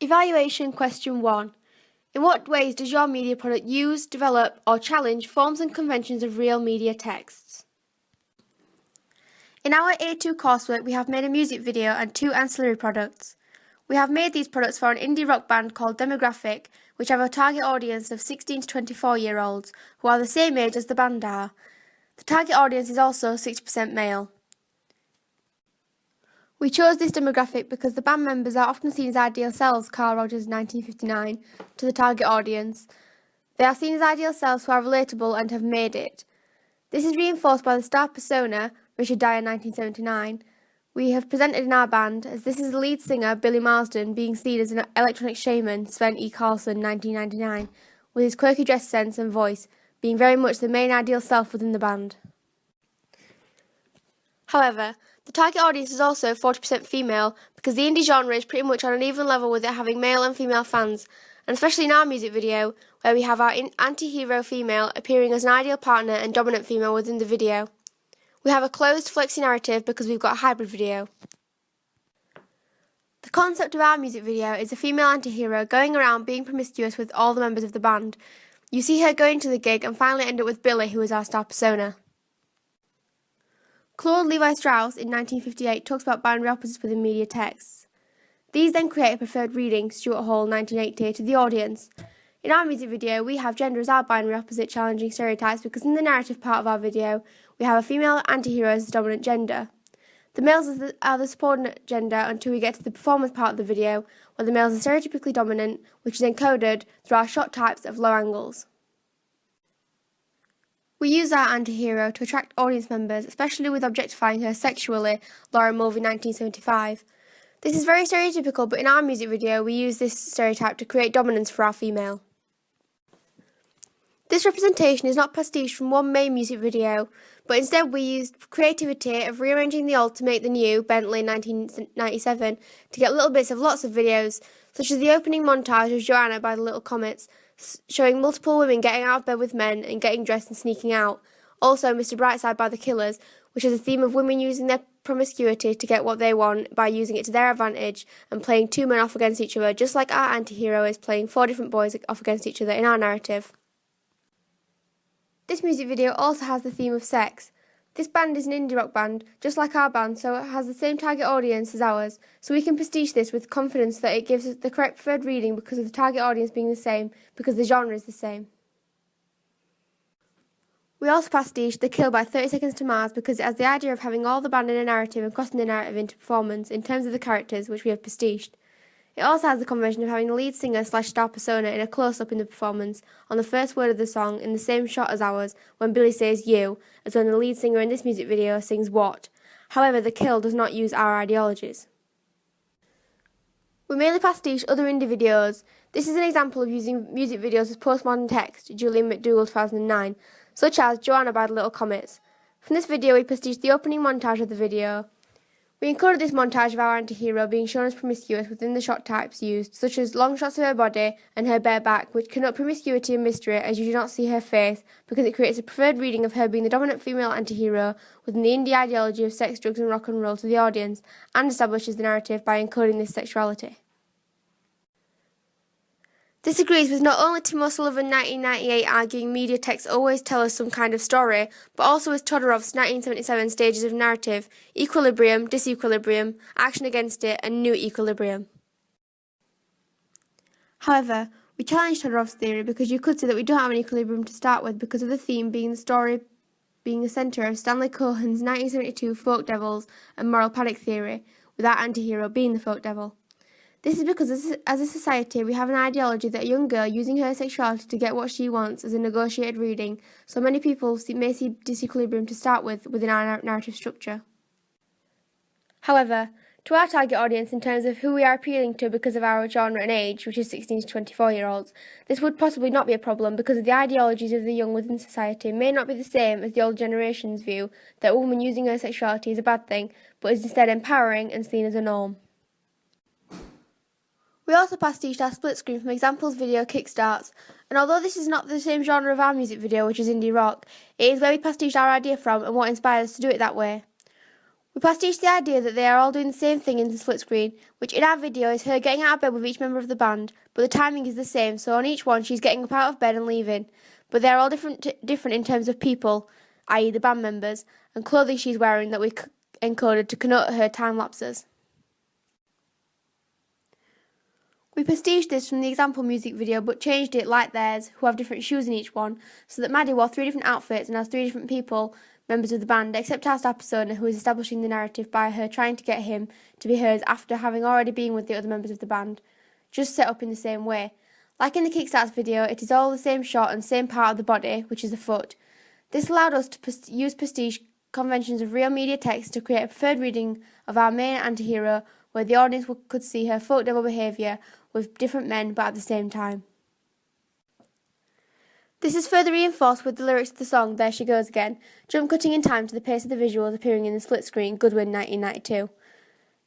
Evaluation Question 1. In what ways does your media product use, develop, or challenge forms and conventions of real media texts? In our A2 coursework, we have made a music video and 2 ancillary products. We have made these products for an indie rock band called Demographic, which have a target audience of 16 to 24-year-olds, who are the same age as the band are. The target audience is also 60% male. We chose this demographic because the band members are often seen as ideal selves, Carl Rogers 1959, to the target audience. They are seen as ideal selves who are relatable and have made it. This is reinforced by the star persona, Richard Dyer 1979, we have presented in our band, as this is the lead singer, Billy Marsden, being seen as an electronic shaman, Sven E. Carlson 1999, with his quirky dress sense and voice, being very much the main ideal self within the band. However, the target audience is also 40% female because the indie genre is pretty much on an even level with it having male and female fans, and especially in our music video, where we have our anti-hero female appearing as an ideal partner and dominant female within the video. We have a closed, flexi narrative because we've got a hybrid video. The concept of our music video is a female anti-hero going around being promiscuous with all the members of the band. You see her going to the gig and finally end up with Billy, who is our star persona. Claude Levi-Strauss in 1958 talks about binary opposites within media texts. These then create a preferred reading, Stuart Hall 1980, to the audience. In our music video, we have gender as our binary opposite challenging stereotypes because in the narrative part of our video, we have a female anti-hero as the dominant gender. The males are the subordinate gender until we get to the performance part of the video, where the males are stereotypically dominant, which is encoded through our shot types of low angles. We use our anti-hero to attract audience members, especially with objectifying her sexually, Laura Mulvey 1975. This is very stereotypical, but in our music video, we use this stereotype to create dominance for our female. This representation is not pastiche from one main music video, but instead we used creativity of rearranging the old to make the new, Bentley 1997, to get little bits of lots of videos, such as the opening montage of Joanna by the Little Comets, showing multiple women getting out of bed with men and getting dressed and sneaking out. Also Mr. Brightside by the Killers, which is a theme of women using their promiscuity to get what they want by using it to their advantage and playing 2 men off against each other, just like our anti-hero is playing 4 different boys off against each other in our narrative. This music video also has the theme of sex. This band is an indie rock band, just like our band, so it has the same target audience as ours, so we can pastiche this with confidence that it gives us the correct preferred reading because of the target audience being the same, because the genre is the same. We also pastiche The Kill by 30 Seconds to Mars because it has the idea of having all the band in a narrative and crossing the narrative into performance in terms of the characters, which we have pastiched. It also has the convention of having the lead singer/star persona in a close-up in the performance on the first word of the song in the same shot as ours when Billy says you, as when the lead singer in this music video sings what. However, The Kill does not use our ideologies. We mainly pastiche other indie videos. This is an example of using music videos with postmodern text, Julian McDougall 2009, such as Joanna by the Little Comets. From this video we pastiche the opening montage of the video. We included this montage of our anti-hero being shown as promiscuous within the shot types used, such as long shots of her body and her bare back, which connote promiscuity and mystery as you do not see her face, because it creates a preferred reading of her being the dominant female anti-hero within the indie ideology of sex, drugs and rock and roll to the audience, and establishes the narrative by encoding this sexuality. This agrees with not only Tim O'Sullivan 1998 arguing media texts always tell us some kind of story, but also with Todorov's 1977 stages of narrative, equilibrium, disequilibrium, action against it, and new equilibrium. However, we challenge Todorov's theory because you could say that we don't have an equilibrium to start with because of the theme being the story being the centre of Stanley Cohen's 1972 Folk Devils and Moral Panic theory, with our anti-hero being the folk devil. This is because as a society we have an ideology that a young girl using her sexuality to get what she wants as a negotiated reading, so many people may see disequilibrium to start with within our narrative structure. However, to our target audience in terms of who we are appealing to because of our genre and age, which is 16 to 24-year-olds, this would possibly not be a problem because of the ideologies of the young within society may not be the same as the old generation's view that a woman using her sexuality is a bad thing, but is instead empowering and seen as a norm. We also pastiched our split screen from Examples video Kickstarts, and although this is not the same genre of our music video, which is indie rock, it is where we pastiched our idea from and what inspired us to do it that way. We pastiche the idea that they are all doing the same thing in the split screen, which in our video is her getting out of bed with each member of the band, but the timing is the same, so on each one she's getting up out of bed and leaving. But they are all different in terms of people, i.e. the band members, and clothing she's wearing that we encoded to connote her time lapses. We pastiched this from the example music video but changed it like theirs, who have different shoes in each one, so that Maddie wore 3 different outfits and has 3 different people, members of the band, except our star persona, who is establishing the narrative by her trying to get him to be hers after having already been with the other members of the band, just set up in the same way. Like in the Kickstarts video, it is all the same shot and same part of the body, which is the foot. This allowed us to use pastiche conventions of real media text to create a preferred reading of our main anti-hero, where the audience could see her folk devil behaviour with different men but at the same time. This is further reinforced with the lyrics of the song There She Goes Again, jump cutting in time to the pace of the visuals appearing in the split screen Goodwin 1992.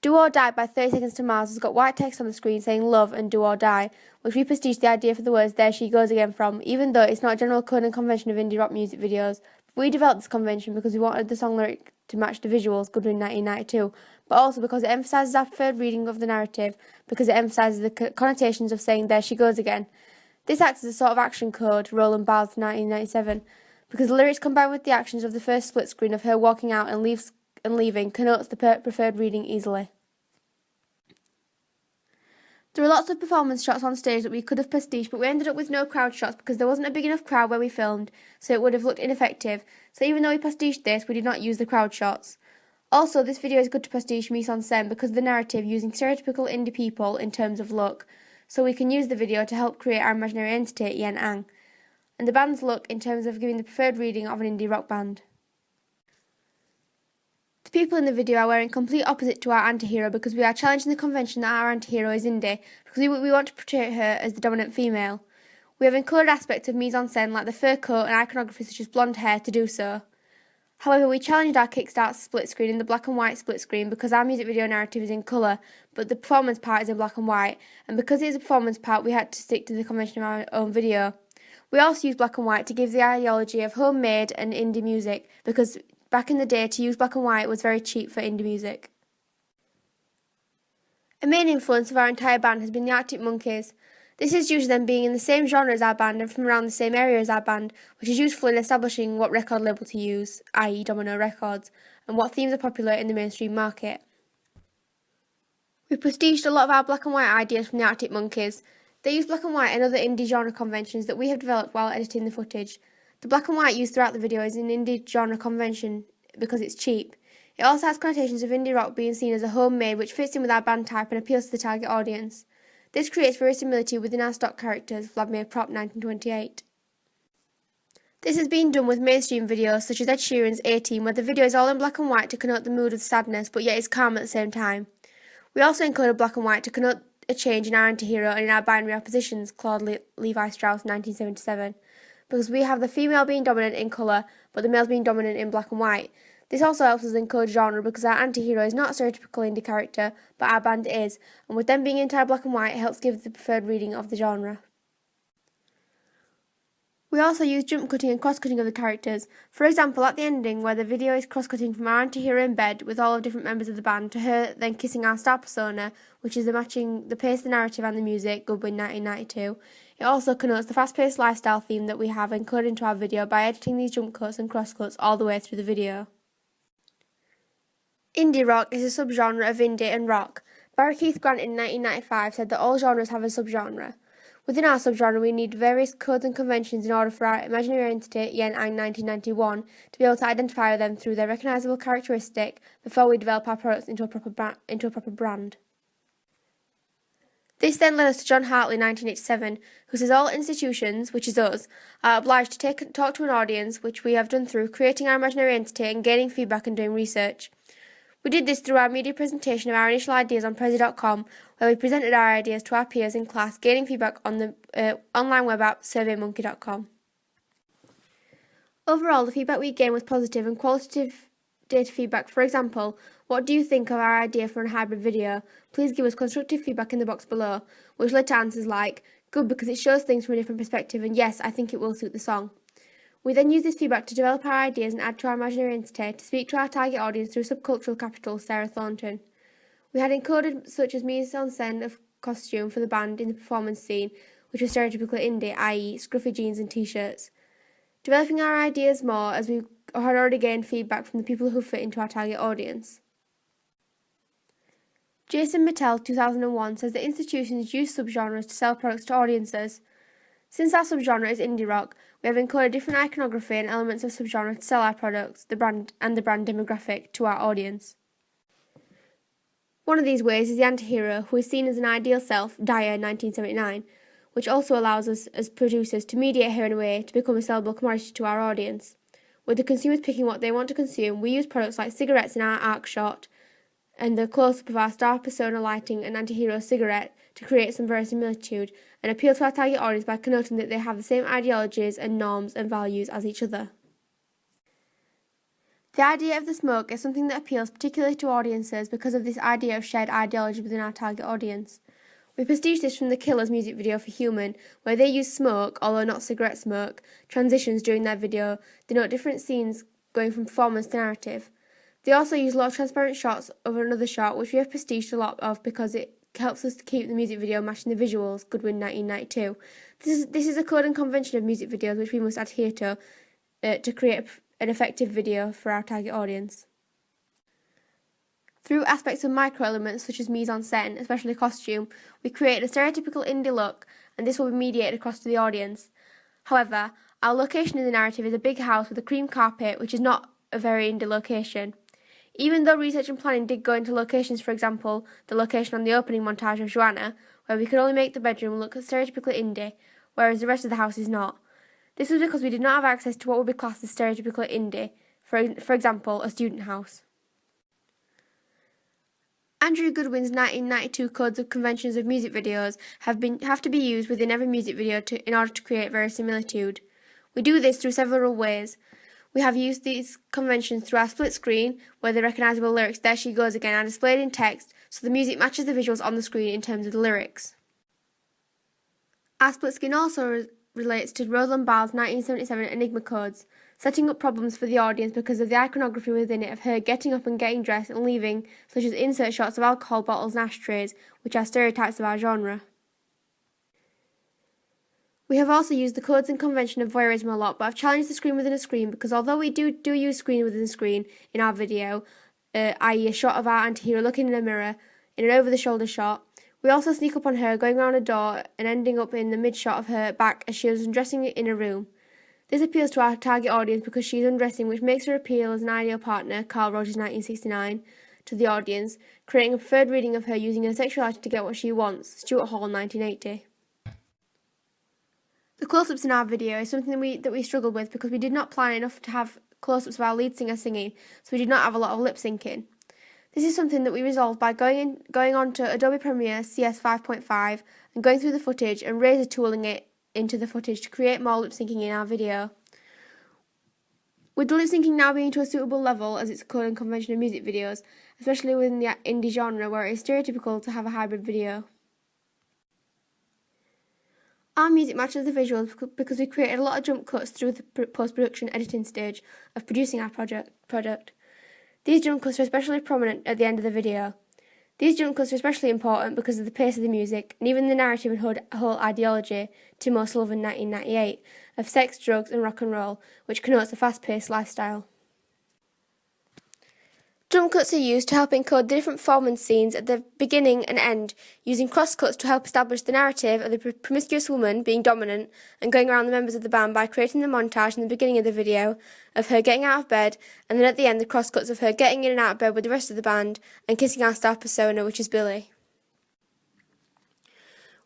Do or Die by 30 Seconds to Mars has got white text on the screen saying love and do or die, which we pastiche the idea for the words There She Goes Again from, even though it's not a general code and convention of indie rock music videos. We developed this convention because we wanted the song lyric to match the visuals Goodwin 1992, but also because it emphasises our preferred reading of the narrative, because it emphasises the connotations of saying There She Goes Again. This acts as a sort of action code, Roland Barthes 1997, because the lyrics combined with the actions of the first split screen of her walking out and leaving connotes the preferred reading easily. There were lots of performance shots on stage that we could have pastiched, but we ended up with no crowd shots because there wasn't a big enough crowd where we filmed, so it would have looked ineffective, so even though we pastiched this, we did not use the crowd shots. Also, this video is good to pastiche mise en scène because of the narrative using stereotypical indie people in terms of look, so we can use the video to help create our imaginary entity, Yen Ang, and the band's look in terms of giving the preferred reading of an indie rock band. The people in the video are wearing complete opposite to our anti-hero because we are challenging the convention that our anti-hero is indie, because we want to portray her as the dominant female. We have included aspects of mise en scène like the fur coat and iconography such as blonde hair to do so. However, we challenged our Kickstarter split screen in the black and white split screen because our music video narrative is in colour, but the performance part is in black and white, and because it is a performance part we had to stick to the convention of our own video. We also used black and white to give the ideology of homemade and indie music, because back in the day to use black and white was very cheap for indie music. A main influence of our entire band has been the Arctic Monkeys. This is due to them being in the same genre as our band and from around the same area as our band, which is useful in establishing what record label to use, i.e. Domino Records, and what themes are popular in the mainstream market. We pastiched a lot of our black and white ideas from the Arctic Monkeys. They use black and white and other indie genre conventions that we have developed while editing the footage. The black and white used throughout the video is an indie genre convention because it's cheap. It also has connotations of indie rock being seen as a homemade, which fits in with our band type and appeals to the target audience. This creates verisimilitude within our stock characters, Vladimir Prop 1928. This has been done with mainstream videos such as Ed Sheeran's A-Team, where the video is all in black and white to connote the mood of sadness, but yet is calm at the same time. We also included black and white to connote a change in our anti-hero and in our binary oppositions, Claude Levi Strauss 1977, because we have the female being dominant in colour, but the males being dominant in black and white. This also helps us encode genre because our anti-hero is not a stereotypical indie character, but our band is, and with them being entire black and white, it helps give the preferred reading of the genre. We also use jump cutting and cross-cutting of the characters. For example, at the ending, where the video is cross-cutting from our anti-hero in bed with all of different members of the band to her then kissing our star persona, which is matching the pace, the narrative and the music, Goodwin 1992. It also connotes the fast-paced lifestyle theme that we have encoded into our video by editing these jump cuts and cross-cuts all the way through the video. Indie rock is a subgenre of indie and rock. Barry Keith Grant in 1995 said that all genres have a subgenre. Within our subgenre, we need various codes and conventions in order for our imaginary entity, Yen Ang 1991, to be able to identify them through their recognisable characteristic before we develop our products into a proper brand. This then led us to John Hartley 1987, who says all institutions, which is us, are obliged to talk to an audience, which we have done through creating our imaginary entity and gaining feedback and doing research. We did this through our media presentation of our initial ideas on Prezi.com, where we presented our ideas to our peers in class, gaining feedback on the online web app SurveyMonkey.com. Overall, the feedback we gained was positive and qualitative data feedback. For example, what do you think of our idea for a hybrid video? Please give us constructive feedback in the box below, which led to answers like, good because it shows things from a different perspective, and yes, I think it will suit the song. We then use this feedback to develop our ideas and add to our imaginary entity to speak to our target audience through subcultural capital Sarah Thornton. We had encoded such as mise en scène of costume for the band in the performance scene, which was stereotypically indie, i.e. scruffy jeans and t-shirts. Developing our ideas more as we had already gained feedback from the people who fit into our target audience. Jason Mattel, 2001, says that institutions use subgenres to sell products to audiences. Since our subgenre is indie rock, we have encoded different iconography and elements of subgenre to sell our products, the brand demographic, to our audience. One of these ways is the anti-hero, who is seen as an ideal self, Dyer 1979, which also allows us as producers to mediate her in a way to become a sellable commodity to our audience. With the consumers picking what they want to consume, we use products like cigarettes in our arc shot and the close-up of our star persona lighting an anti-hero cigarette to create some verisimilitude and appeal to our target audience by connoting that they have the same ideologies and norms and values as each other. The idea of the smoke is something that appeals particularly to audiences because of this idea of shared ideology within our target audience. We pastiche this from The Killers' music video for Human, where they use smoke, although not cigarette smoke, transitions during their video, denote different scenes going from performance to narrative. They also use a lot of transparent shots over another shot, which we have pastiched a lot of because it helps us to keep the music video matching the visuals, Goodwin 1992. This is a code and convention of music videos which we must adhere to create an effective video for our target audience. Through aspects of micro-elements such as mise en scène, especially costume, we create a stereotypical indie look, and this will be mediated across to the audience. However, our location in the narrative is a big house with a cream carpet, which is not a very indie location. Even though research and planning did go into locations, for example, the location on the opening montage of Joanna, where we could only make the bedroom look stereotypically indie, whereas the rest of the house is not. This was because we did not have access to what would be classed as stereotypically indie, for example, a student house. Andrew Goodwin's 1992 codes of conventions of music videos have to be used within every music video in order to create verisimilitude. We do this through several ways. We have used these conventions through our split screen, where the recognisable lyrics "There She Goes Again" are displayed in text, so the music matches the visuals on the screen in terms of the lyrics. Our split screen also relates to Roland Barthes' 1977 Enigma codes, setting up problems for the audience because of the iconography within it of her getting up and getting dressed and leaving, such as insert shots of alcohol bottles and ashtrays, which are stereotypes of our genre. We have also used the codes and convention of voyeurism a lot, but I've challenged the screen within a screen because although we do use screen within screen in our video, i.e. a shot of our anti-hero looking in a mirror, in an over-the-shoulder shot, we also sneak up on her going around a door and ending up in the mid-shot of her back as she is undressing in a room. This appeals to our target audience because she is undressing, which makes her appeal as an ideal partner, Carl Rogers 1969, to the audience, creating a preferred reading of her using her sexuality to get what she wants, Stuart Hall 1980. The close-ups in our video is something that we struggled with because we did not plan enough to have close-ups of our lead singer singing, so we did not have a lot of lip-syncing. This is something that we resolved by going on to Adobe Premiere CS 5.5 and going through the footage and razor tooling it into the footage to create more lip-syncing in our video. With the lip-syncing now being to a suitable level as it's a code and convention of music videos, especially within the indie genre where it is stereotypical to have a hybrid video. Our music matches the visuals because we created a lot of jump cuts through the post-production editing stage of producing our product. These jump cuts are especially prominent at the end of the video. These jump cuts are especially important because of the pace of the music and even the narrative and whole ideology, Tim O'Sullivan 1998, of sex, drugs and rock and roll, which connotes a fast-paced lifestyle. Jump cuts are used to help encode the different performance scenes at the beginning and end, using cross-cuts to help establish the narrative of the promiscuous woman being dominant and going around the members of the band by creating the montage in the beginning of the video of her getting out of bed, and then at the end the cross-cuts of her getting in and out of bed with the rest of the band and kissing our star persona, which is Billy.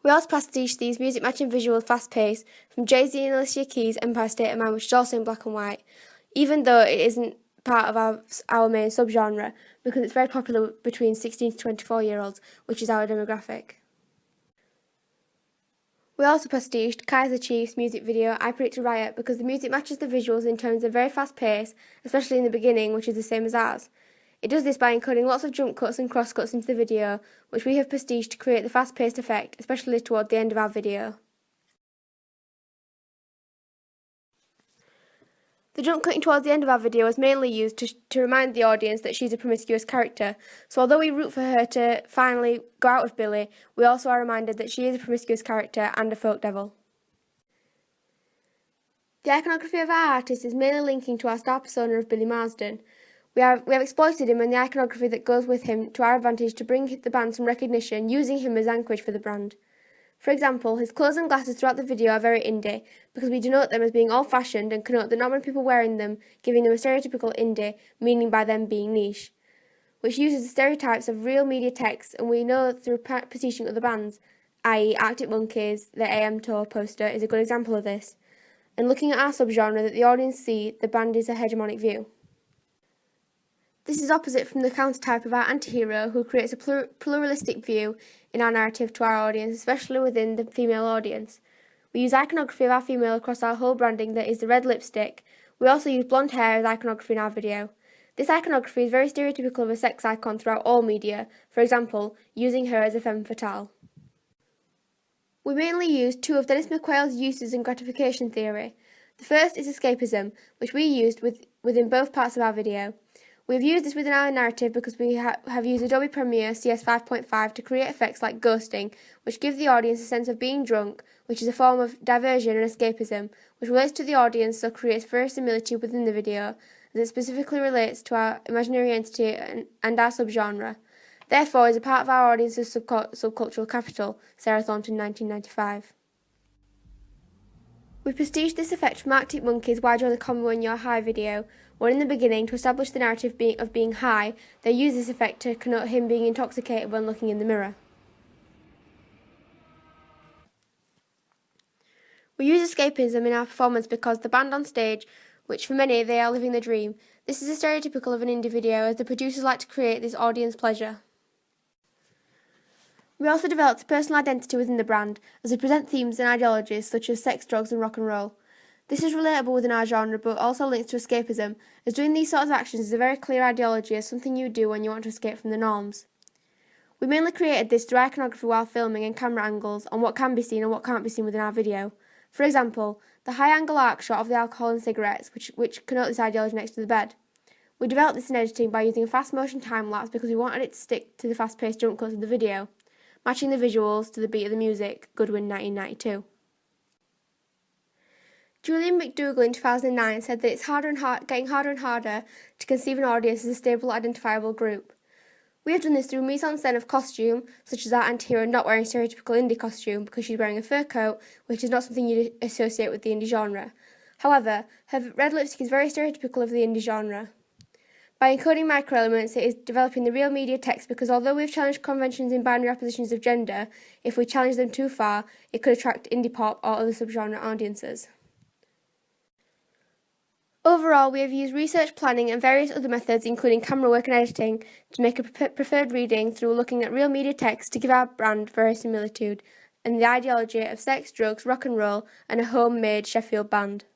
We also pastiche these music matching visuals fast pace from Jay-Z and Alicia Keys' Empire State of Mind, which is also in black and white, even though it isn't part of our main subgenre because it's very popular between 16 to 24-year-olds, which is our demographic. We also pastiched Kaiser Chiefs' music video I Predict a Riot because the music matches the visuals in terms of very fast pace, especially in the beginning, which is the same as ours. It does this by encoding lots of jump cuts and cross cuts into the video, which we have pastiched to create the fast-paced effect, especially toward the end of our video. The jump cutting towards the end of our video is mainly used to remind the audience that she's a promiscuous character, so although we root for her to finally go out with Billy, we also are reminded that she is a promiscuous character and a folk devil. The iconography of our artist is mainly linking to our star persona of Billy Marsden. We have exploited him and the iconography that goes with him to our advantage to bring the band some recognition, using him as anchorage for the brand. For example, his clothes and glasses throughout the video are very indie, because we denote them as being old-fashioned and connote the not many people wearing them, giving them a stereotypical indie, meaning by them being niche, which uses the stereotypes of real media text, and we know through positioning other bands, i.e. Arctic Monkeys, the AM Tour poster is a good example of this, and looking at our subgenre that the audience see, the band is a hegemonic view. This is opposite from the countertype of our anti-hero, who creates a pluralistic view in our narrative to our audience, especially within the female audience. We use iconography of our female across our whole branding, that is the red lipstick. We also use blonde hair as iconography in our video. This iconography is very stereotypical of a sex icon throughout all media, for example, using her as a femme fatale. We mainly use two of Dennis McQuail's uses in gratification theory. The first is escapism, which we used within both parts of our video. We've used this within our narrative because we have used Adobe Premiere CS 5.5 to create effects like ghosting, which give the audience a sense of being drunk, which is a form of diversion and escapism, which relates to the audience, so creates verisimilitude within the video, as it specifically relates to our imaginary entity and our subgenre. Therefore, is a part of our audience's subcultural capital, Sarah Thornton, 1995. We prestiged this effect from Arctic Monkeys' Why Join the Common When You're High video, where in the beginning, to establish the narrative of being high, they use this effect to connote him being intoxicated when looking in the mirror. We use escapism in our performance because the band on stage, which for many they are living the dream, this is a stereotypical of an indie video, as the producers like to create this audience pleasure. We also developed a personal identity within the brand, as we present themes and ideologies such as sex, drugs and rock and roll. This is relatable within our genre, but also links to escapism, as doing these sorts of actions is a very clear ideology as something you do when you want to escape from the norms. We mainly created this through iconography while filming and camera angles on what can be seen and what can't be seen within our video. For example, the high-angle arc shot of the alcohol and cigarettes, which connote this ideology next to the bed. We developed this in editing by using a fast-motion time-lapse because we wanted it to stick to the fast-paced jump cuts of the video, matching the visuals to the beat of the music, Goodwin 1992. Julian McDougall in 2009 said that it's getting harder and harder to conceive an audience as a stable, identifiable group. We have done this through mise-en-scène of costume, such as our anti-hero not wearing a stereotypical indie costume because she's wearing a fur coat, which is not something you'd associate with the indie genre. However, her red lipstick is very stereotypical of the indie genre. By encoding microelements, it is developing the real media text because although we've challenged conventions in binary oppositions of gender, if we challenge them too far, it could attract indie pop or other subgenre audiences. Overall, we have used research planning and various other methods, including camera work and editing, to make a preferred reading through looking at real media text to give our brand verisimilitude and the ideology of sex, drugs, rock and roll, and a homemade Sheffield band.